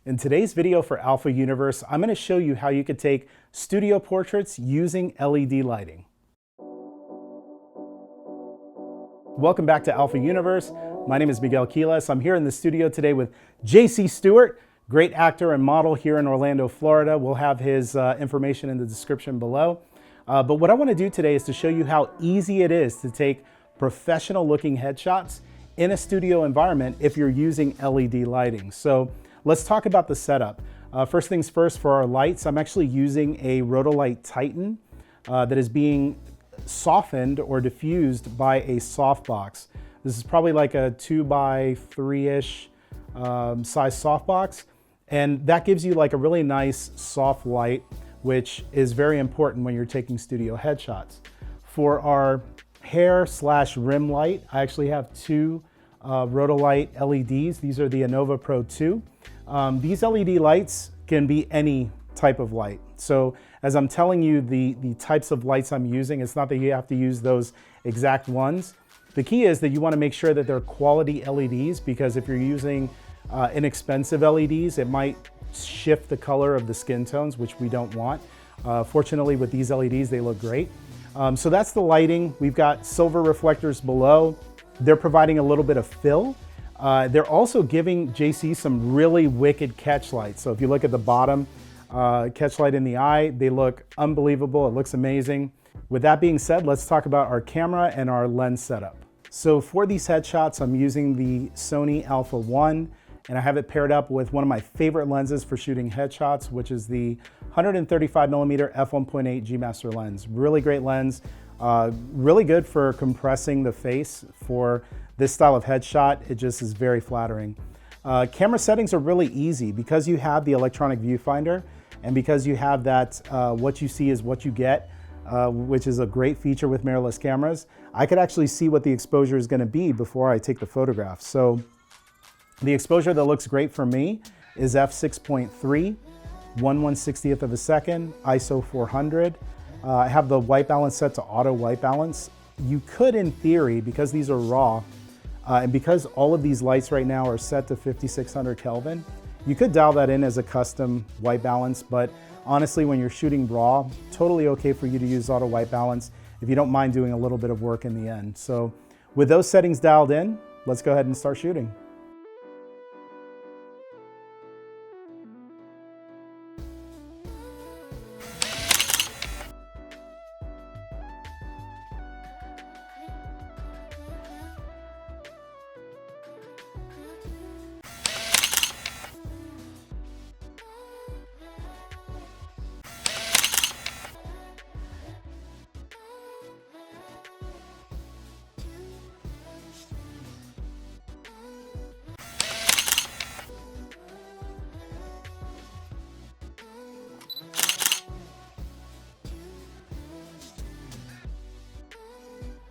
In today's video for Alpha Universe, I'm going to show you how you could take studio portraits using LED lighting. Welcome back to Alpha Universe. My name is Miguel Quiles. I'm here in the studio today with JC Stewart, great actor and model here in Orlando, Florida. We'll have his information in the description below. But what I want to do today is to show you how easy it is to take professional looking headshots in a studio environment if you're using LED lighting. So let's talk about the setup. First things first, for our lights, I'm actually using a Rotolight Titan that is being softened or diffused by a softbox. This is probably like a 2x3-ish size softbox, and that gives you like a really nice soft light, which is very important when you're taking studio headshots. For our hair/rim light, I actually have two Rotolight LEDs. These are the Innova Pro 2. These LED lights can be any type of light. So as I'm telling you the types of lights I'm using, it's not that you have to use those exact ones. The key is that you want to make sure that they're quality LEDs, because if you're using inexpensive LEDs, it might shift the color of the skin tones, which we don't want. Fortunately, with these LEDs, they look great. So that's the lighting. We've got silver reflectors below. They're providing a little bit of fill. They're also giving JC some really wicked catch lights. So if you look at the bottom, catch light in the eye, they look unbelievable. It looks amazing. With that being said, let's talk about our camera and our lens setup. So for these headshots, I'm using the Sony Alpha 1, and I have it paired up with one of my favorite lenses for shooting headshots, which is the 135mm f1.8 G Master lens. Really great lens, really good for compressing the face. For this style of headshot, it just is very flattering. Camera settings are really easy because you have the electronic viewfinder, and because you have that what you see is what you get, which is a great feature with mirrorless cameras. I could actually see what the exposure is going to be before I take the photograph. So the exposure that looks great for me is f6.3, 1/160th of a second, ISO 400. I have the white balance set to auto white balance. You could, in theory, because these are raw, and because all of these lights right now are set to 5600 Kelvin, you could dial that in as a custom white balance, but honestly, when you're shooting raw, totally okay for you to use auto white balance if you don't mind doing a little bit of work in the end. So with those settings dialed in, let's go ahead and start shooting.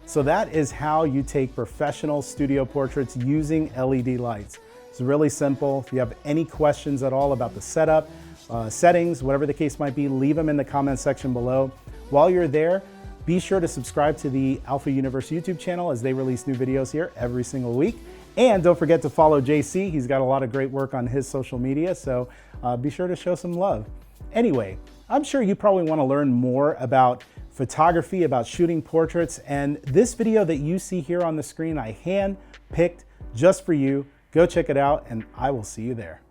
So that is how you take professional studio portraits using LED lights. It's really simple. If you have any questions at all about the setup, settings, whatever the case might be, leave them in the comment section below. While you're there, be sure to subscribe to the Alpha Universe YouTube channel, as they release new videos here every single week. And don't forget to follow JC. He's got a lot of great work on his social media, so be sure to show some love. Anyway, I'm sure you probably want to learn more about photography, about shooting portraits, and this video that you see here on the screen, I hand-picked just for you. Go check it out, and I will see you there.